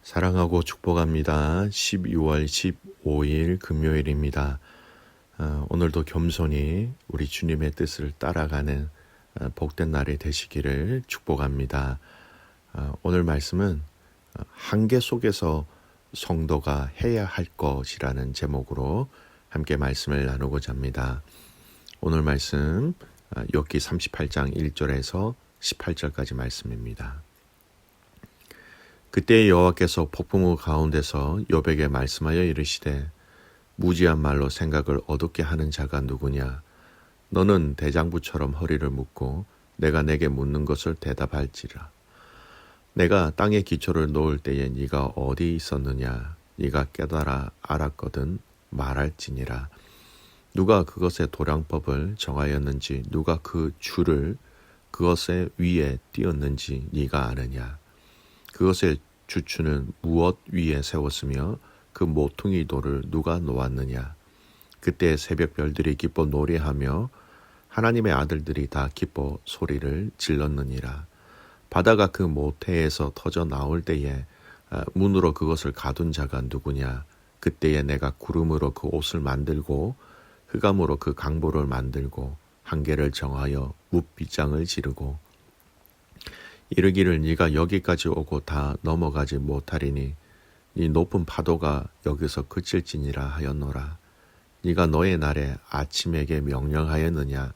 사랑하고 축복합니다. 12월 15일 금요일입니다. 오늘도 겸손히 우리 주님의 뜻을 따라가는 복된 날이 되시기를 축복합니다. 오늘 말씀은 한계 속에서 성도가 해야 할 것이라는 제목으로 함께 말씀을 나누고자 합니다. 오늘 말씀 욥기 38장 1절에서 18절까지 말씀입니다. 그때 여호와께서 폭풍우 가운데서 욥에게 말씀하여 이르시되 무지한 말로 생각을 어둡게 하는 자가 누구냐? 너는 대장부처럼 허리를 묶고 내가 내게 묻는 것을 대답할지라. 내가 땅에 기초를 놓을 때에 네가 어디 있었느냐? 네가 깨달아 알았거든 말할지니라. 누가 그것의 도량법을 정하였는지 누가 그 줄을 그것의 위에 띄었는지 네가 아느냐? 그것의 주추는 무엇 위에 세웠으며 그 모퉁이 돌을 누가 놓았느냐? 그때 새벽 별들이 기뻐 노래하며 하나님의 아들들이 다 기뻐 소리를 질렀느니라. 바다가 그 모태에서 터져 나올 때에 문으로 그것을 가둔 자가 누구냐? 그때에 내가 구름으로 그 옷을 만들고 흑암으로 그 강보를 만들고 한계를 정하여 뭇빗장을 지르고 이르기를 네가 여기까지 오고 다 넘어가지 못하리니 네 높은 파도가 여기서 그칠지니라 하였노라. 네가 너의 날에 아침에게 명령하였느냐?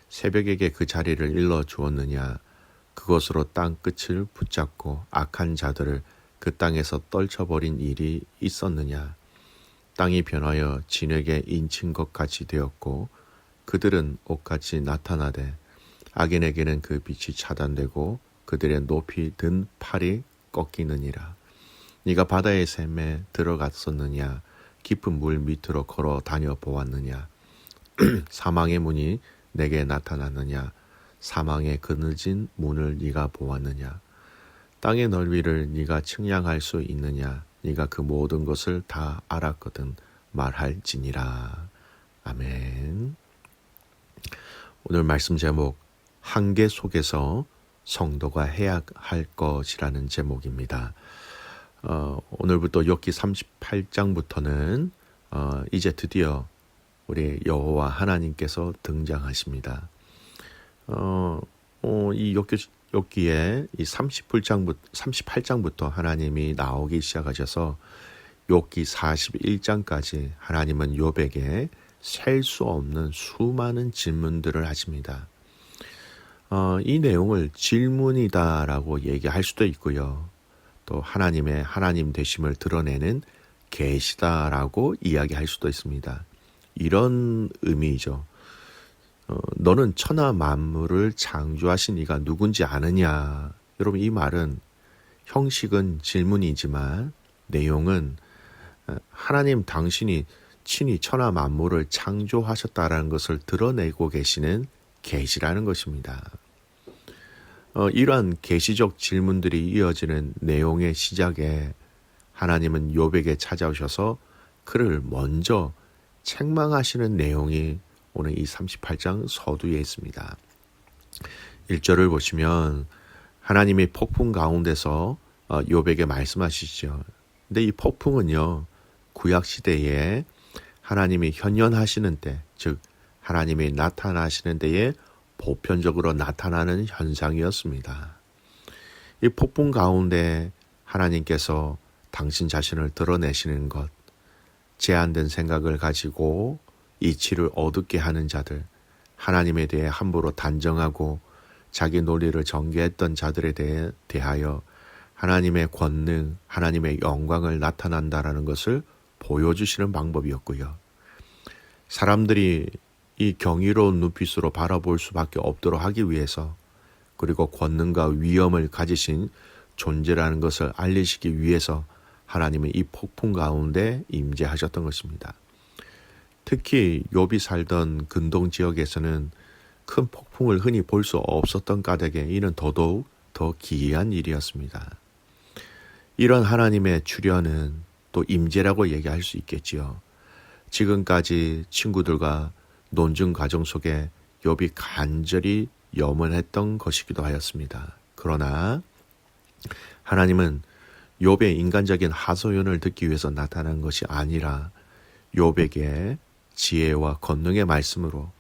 새벽에게 그 자리를 일러 주었느냐? 그것으로 땅 끝을 붙잡고 악한 자들을 그 땅에서 떨쳐버린 일이 있었느냐? 땅이 변하여 진에게 인친 것 같이 되었고 그들은 옷같이 나타나되 악인에게는 그 빛이 차단되고 그들의 높이 든 팔이 꺾이느니라. 네가 바다의 샘에 들어갔었느냐? 깊은 물 밑으로 걸어 다녀 보았느냐? 사망의 문이 내게 나타났느냐? 사망의 그늘진 문을 네가 보았느냐? 땅의 넓이를 네가 측량할 수 있느냐? 네가 그 모든 것을 다 알았거든 말할지니라. 아멘. 오늘 말씀 제목 한계 속에서 성도가 해야 할 것이라는 제목입니다. 오늘부터 욥기 38장부터는 이제 드디어 우리 여호와 하나님께서 등장하십니다. 이 욥기에 이 38장부터 하나님이 나오기 시작하셔서 욥기 41장까지 하나님은 욥에게 셀 수 없는 수많은 질문들을 하십니다. 이 내용을 질문이다라고 얘기할 수도 있고요. 또 하나님의 하나님 되심을 드러내는 계시다라고 이야기할 수도 있습니다. 이런 의미이죠. 너는 천하 만물을 창조하신 이가 누군지 아느냐? 여러분, 이 말은 형식은 질문이지만 내용은 하나님 당신이 친히 천하 만물을 창조하셨다라는 것을 드러내고 계시는 계시라는 것입니다. 이러한 계시적 질문들이 이어지는 내용의 시작에 하나님은 욥에게 찾아오셔서 그를 먼저 책망하시는 내용이 오늘 이 38장 서두에 있습니다. 1절을 보시면 하나님이 폭풍 가운데서 욥에게 말씀하시죠. 근데 이 폭풍은요, 구약시대에 하나님이 현현하시는 때, 즉 하나님이 나타나시는 때에 보편적으로 나타나는 현상이었습니다. 이 폭풍 가운데 하나님께서 당신 자신을 드러내시는 것, 제한된 생각을 가지고 이치를 어둡게 하는 자들, 하나님에 대해 함부로 단정하고 자기 논리를 전개했던 자들에 대하여 하나님의 권능, 하나님의 영광을 나타난다라는 것을 보여주시는 방법이었고요. 사람들이 이 경이로운 눈빛으로 바라볼 수밖에 없도록 하기 위해서, 그리고 권능과 위엄을 가지신 존재라는 것을 알리시기 위해서 하나님은 이 폭풍 가운데 임재하셨던 것입니다. 특히 욥이 살던 근동 지역에서는 큰 폭풍을 흔히 볼 수 없었던 까닭에 이는 더더욱 더 기이한 일이었습니다. 이런 하나님의 출현은 또 임재라고 얘기할 수 있겠지요. 지금까지 친구들과 논증 과정 속에 욥이 간절히 염원했던 것이기도 하였습니다. 그러나 하나님은 욥의 인간적인 하소연을 듣기 위해서 나타난 것이 아니라 욥에게 지혜와 권능의 말씀으로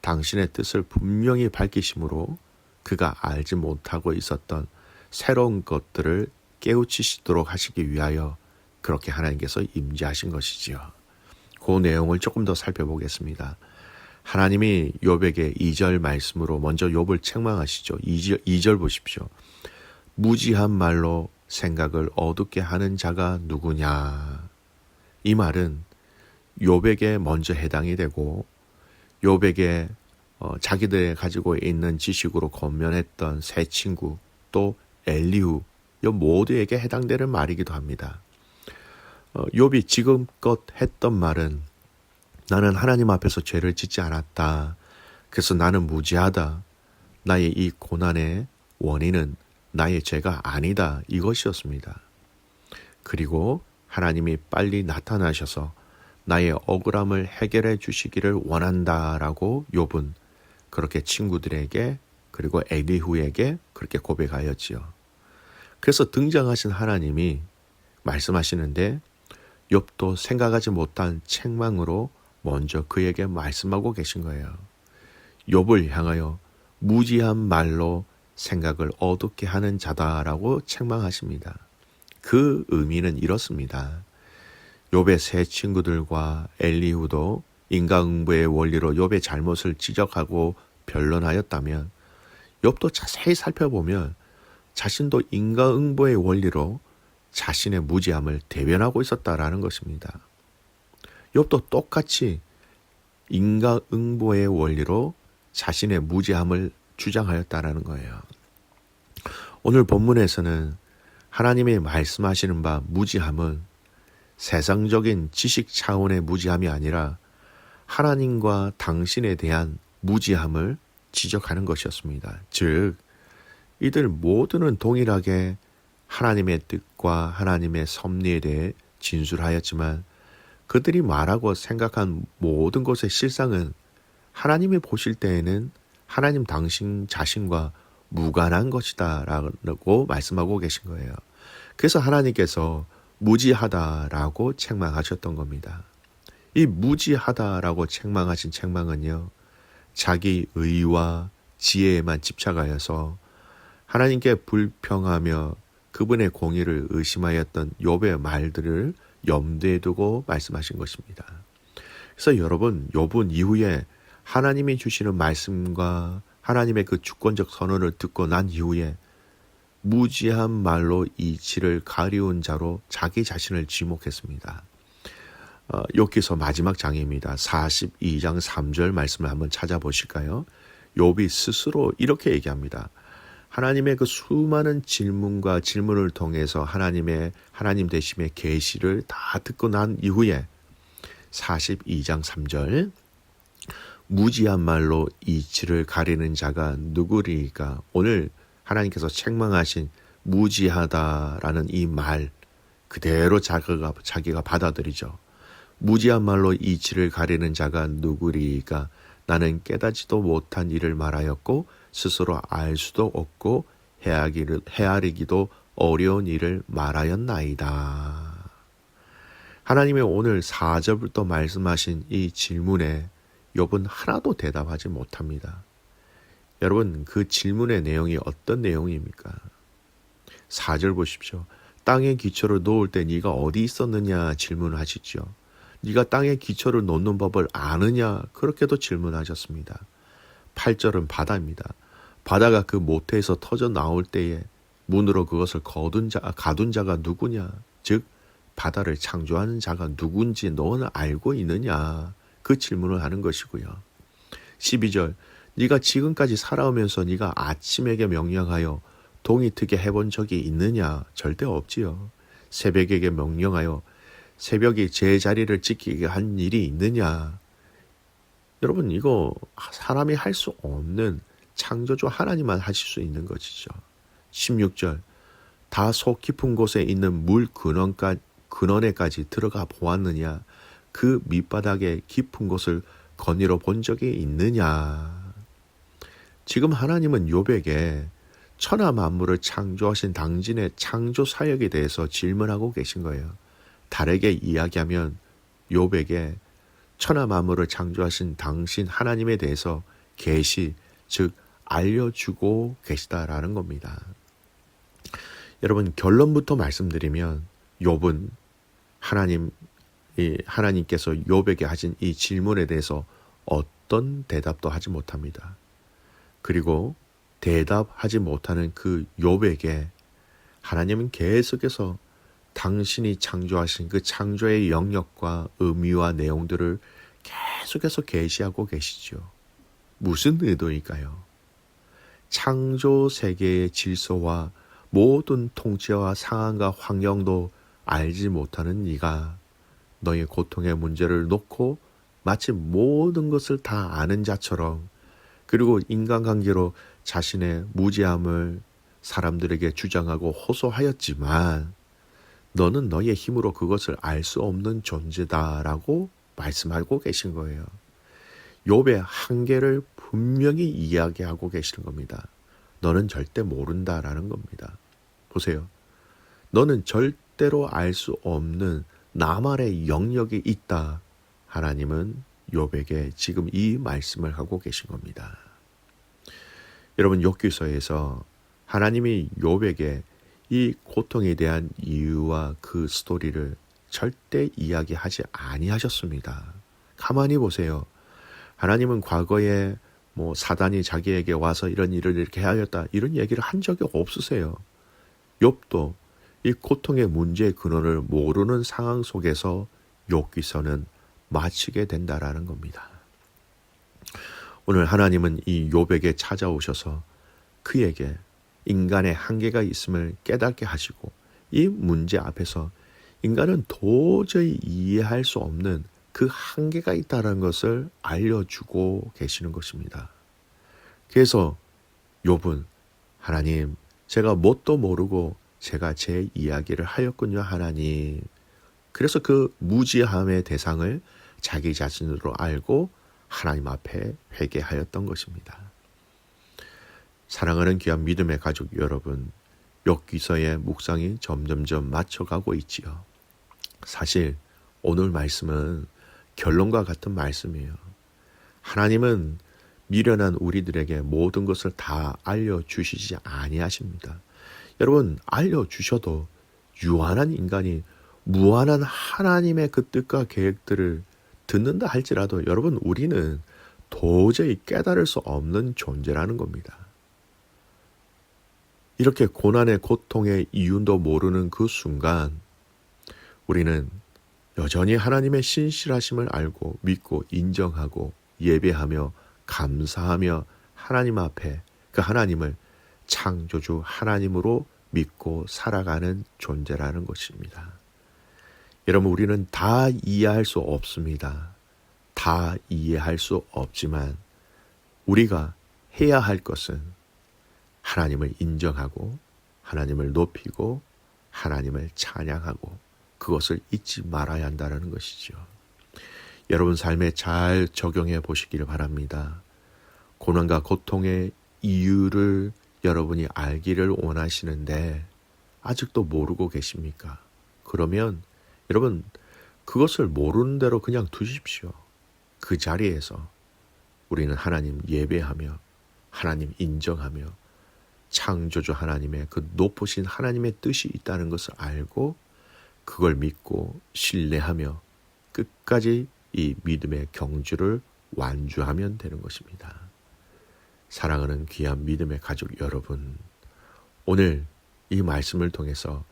당신의 뜻을 분명히 밝히심으로 그가 알지 못하고 있었던 새로운 것들을 깨우치시도록 하시기 위하여 그렇게 하나님께서 임재하신 것이지요. 그 내용을 조금 더 살펴보겠습니다. 하나님이 욥에게 2절 말씀으로 먼저 욥을 책망하시죠. 2절 보십시오. 무지한 말로 생각을 어둡게 하는 자가 누구냐. 이 말은 욥에게 먼저 해당이 되고 욥에게 자기들이 가지고 있는 지식으로 권면했던 세 친구 또 엘리후 이 모두에게 해당되는 말이기도 합니다. 욥이 지금껏 했던 말은 나는 하나님 앞에서 죄를 짓지 않았다. 그래서 나는 무지하다. 나의 이 고난의 원인은 나의 죄가 아니다. 이것이었습니다. 그리고 하나님이 빨리 나타나셔서 나의 억울함을 해결해 주시기를 원한다라고 욥은 그렇게 친구들에게 그리고 엘리후에게 그렇게 고백하였지요. 그래서 등장하신 하나님이 말씀하시는데 욥도 생각하지 못한 책망으로 먼저 그에게 말씀하고 계신 거예요. 욥을 향하여 무지한 말로 생각을 어둡게 하는 자다라고 책망하십니다. 그 의미는 이렇습니다. 욥의 세 친구들과 엘리후도 인과응보의 원리로 욥의 잘못을 지적하고 변론하였다면 욥도 자세히 살펴보면 자신도 인과응보의 원리로 자신의 무지함을 대변하고 있었다라는 것입니다. 욥도 똑같이 인과응보의 원리로 자신의 무지함을 주장하였다라는 거예요. 오늘 본문에서는 하나님이 말씀하시는 바 무지함은 세상적인 지식 차원의 무지함이 아니라 하나님과 당신에 대한 무지함을 지적하는 것이었습니다. 즉, 이들 모두는 동일하게 하나님의 뜻과 하나님의 섭리에 대해 진술하였지만 그들이 말하고 생각한 모든 것의 실상은 하나님이 보실 때에는 하나님 당신 자신과 무관한 것이다 라고 말씀하고 계신 거예요. 그래서 하나님께서 무지하다라고 책망하셨던 겁니다. 이 무지하다라고 책망하신 책망은요, 자기 의와 지혜에만 집착하여서 하나님께 불평하며 그분의 공의를 의심하였던 욥의 말들을 염두에 두고 말씀하신 것입니다. 그래서 여러분, 욥은 이후에 하나님이 주시는 말씀과 하나님의 그 주권적 선언을 듣고 난 이후에 무지한 말로 이치를 가리운 자로 자기 자신을 지목했습니다. 욥기서 마지막 장입니다. 42장 3절 말씀을 한번 찾아보실까요? 욥이 스스로 이렇게 얘기합니다. 하나님의 그 수많은 질문과 질문을 통해서 하나님 되심의 계시를 다 듣고 난 이후에 42장 3절 무지한 말로 이치를 가리는 자가 누구리까? 오늘 하나님께서 책망하신 무지하다라는 이 말 그대로 자기가 받아들이죠. 무지한 말로 이치를 가리는 자가 누구리까? 나는 깨닫지도 못한 일을 말하였고 스스로 알 수도 없고 헤아리기도 어려운 일을 말하였나이다. 하나님의 오늘 4절부터 말씀하신 이 질문에 욥은 하나도 대답하지 못합니다. 여러분, 그 질문의 내용이 어떤 내용입니까? 4절 보십시오. 땅에 기초를 놓을 때 네가 어디 있었느냐 질문하시죠. 네가 땅에 기초를 놓는 법을 아느냐 그렇게도 질문하셨습니다. 8절은 바다입니다. 바다가 그 모태에서 터져 나올 때에 문으로 그것을 가둔 자가 누구냐? 즉 바다를 창조하는 자가 누군지 너는 알고 있느냐? 그 질문을 하는 것이고요. 12절 네가 지금까지 살아오면서 네가 아침에게 명령하여 동이 트게 해본 적이 있느냐? 절대 없지요. 새벽에게 명령하여 새벽이 제 자리를 지키게 한 일이 있느냐? 여러분, 이거 사람이 할 수 없는 창조주 하나님만 하실 수 있는 것이죠. 16절 다 속 깊은 곳에 있는 물 근원에까지 들어가 보았느냐? 그 밑바닥의 깊은 곳을 거닐어 본 적이 있느냐? 지금 하나님은 욥에게 천하 만물을 창조하신 당신의 창조 사역에 대해서 질문하고 계신 거예요. 다르게 이야기하면 욥에게 천하 만물을 창조하신 당신 하나님에 대해서 계시, 즉 알려주고 계시다라는 겁니다. 여러분, 결론부터 말씀드리면 욥은 하나님께서 욥에게 하신 이 질문에 대해서 어떤 대답도 하지 못합니다. 그리고 대답하지 못하는 그 욥에게 하나님은 계속해서 당신이 창조하신 그 창조의 영역과 의미와 내용들을 계속해서 계시하고 계시죠. 무슨 의도일까요? 창조 세계의 질서와 모든 통치와 상황과 환경도 알지 못하는 네가 너의 고통의 문제를 놓고 마치 모든 것을 다 아는 자처럼, 그리고 인간관계로 자신의 무지함을 사람들에게 주장하고 호소하였지만 너는 너의 힘으로 그것을 알 수 없는 존재다라고 말씀하고 계신 거예요. 욥의 한계를 분명히 이야기하고 계시는 겁니다. 너는 절대 모른다라는 겁니다. 보세요. 너는 절대로 알 수 없는 나만의 영역이 있다. 하나님은 욥에게 지금 이 말씀을 하고 계신 겁니다. 여러분, 욥기서에서 하나님이 욥에게 이 고통에 대한 이유와 그 스토리를 절대 이야기하지 아니하셨습니다. 가만히 보세요. 하나님은 과거에 사단이 자기에게 와서 이런 일을 이렇게 하였다, 이런 얘기를 한 적이 없으세요. 욥도 이 고통의 문제의 근원을 모르는 상황 속에서 욥기서는 마치게 된다라는 겁니다. 오늘 하나님은 이 욥에게 찾아오셔서 그에게 인간의 한계가 있음을 깨닫게 하시고, 이 문제 앞에서 인간은 도저히 이해할 수 없는 그 한계가 있다는 것을 알려주고 계시는 것입니다. 그래서 욥은 하나님, 제가 뭣도 모르고 제가 제 이야기를 하였군요, 하나님. 그래서 그 무지함의 대상을 자기 자신으로 알고 하나님 앞에 회개하였던 것입니다. 사랑하는 귀한 믿음의 가족 여러분, 욥기서의 묵상이 점점점 맞춰가고 있지요. 사실 오늘 말씀은 결론과 같은 말씀이에요. 하나님은 미련한 우리들에게 모든 것을 다 알려주시지 아니하십니다. 여러분, 알려주셔도 유한한 인간이 무한한 하나님의 그 뜻과 계획들을 듣는다 할지라도 여러분, 우리는 도저히 깨달을 수 없는 존재라는 겁니다. 이렇게 고난의 고통의 이유도 모르는 그 순간 우리는 여전히 하나님의 신실하심을 알고 믿고 인정하고 예배하며 감사하며 하나님 앞에 그 하나님을 창조주 하나님으로 믿고 살아가는 존재라는 것입니다. 여러분, 우리는 다 이해할 수 없습니다. 다 이해할 수 없지만 우리가 해야 할 것은 하나님을 인정하고 하나님을 높이고 하나님을 찬양하고 그것을 잊지 말아야 한다는 것이죠. 여러분 삶에 잘 적용해 보시기를 바랍니다. 고난과 고통의 이유를 여러분이 알기를 원하시는데 아직도 모르고 계십니까? 그러면 여러분, 그것을 모르는 대로 그냥 두십시오. 그 자리에서 우리는 하나님 예배하며 하나님 인정하며 창조주 하나님의 그 높으신 하나님의 뜻이 있다는 것을 알고 그걸 믿고 신뢰하며 끝까지 이 믿음의 경주를 완주하면 되는 것입니다. 사랑하는 귀한 믿음의 가족 여러분, 오늘 이 말씀을 통해서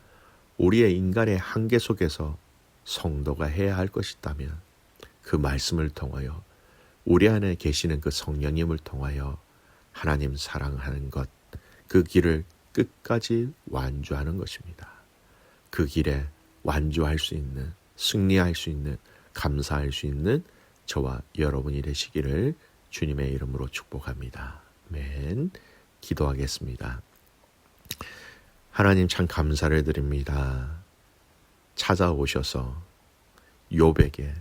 우리의 인간의 한계 속에서 성도가 해야 할 것이 있다면 그 말씀을 통하여 우리 안에 계시는 그 성령님을 통하여 하나님 사랑하는 것, 그 길을 끝까지 완주하는 것입니다. 그 길에 완주할 수 있는, 승리할 수 있는, 감사할 수 있는 저와 여러분이 되시기를 주님의 이름으로 축복합니다. 아멘. 기도하겠습니다. 하나님 참 감사를 드립니다. 찾아오셔서 욥에게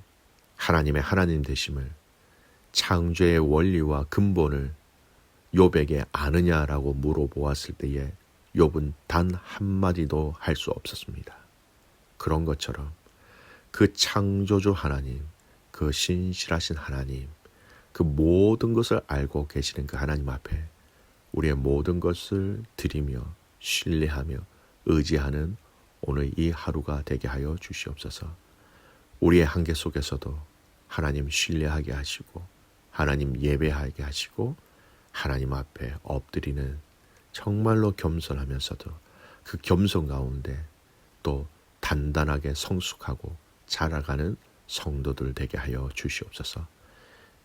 하나님의 하나님 되심을, 창조의 원리와 근본을 욥에게 아느냐라고 물어보았을 때에 욥은 단 한마디도 할 수 없었습니다. 그런 것처럼 그 창조주 하나님, 그 신실하신 하나님, 그 모든 것을 알고 계시는 그 하나님 앞에 우리의 모든 것을 드리며 신뢰하며 의지하는 오늘 이 하루가 되게 하여 주시옵소서. 우리의 한계 속에서도 하나님 신뢰하게 하시고 하나님 예배하게 하시고 하나님 앞에 엎드리는 정말로 겸손하면서도 그 겸손 가운데 또 단단하게 성숙하고 자라가는 성도들 되게 하여 주시옵소서.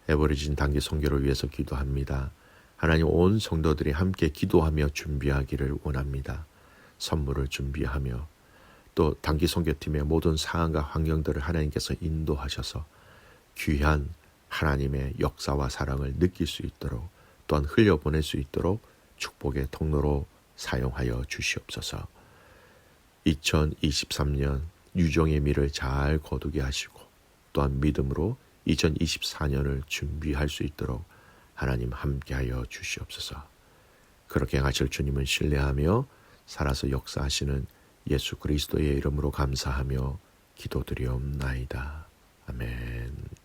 에버리진 단기 선교를 위해서 기도합니다. 하나님 온 성도들이 함께 기도하며 준비하기를 원합니다. 선물을 준비하며 또 단기 선교팀의 모든 상황과 환경들을 하나님께서 인도하셔서 귀한 하나님의 역사와 사랑을 느낄 수 있도록 또한 흘려보낼 수 있도록 축복의 통로로 사용하여 주시옵소서. 2023년 유종의 미를 잘 거두게 하시고 또한 믿음으로 2024년을 준비할 수 있도록 하나님 함께하여 주시옵소서. 그렇게 하실 주님은 신뢰하며 살아서 역사하시는 예수 그리스도의 이름으로 감사하며 기도드리옵나이다. 아멘.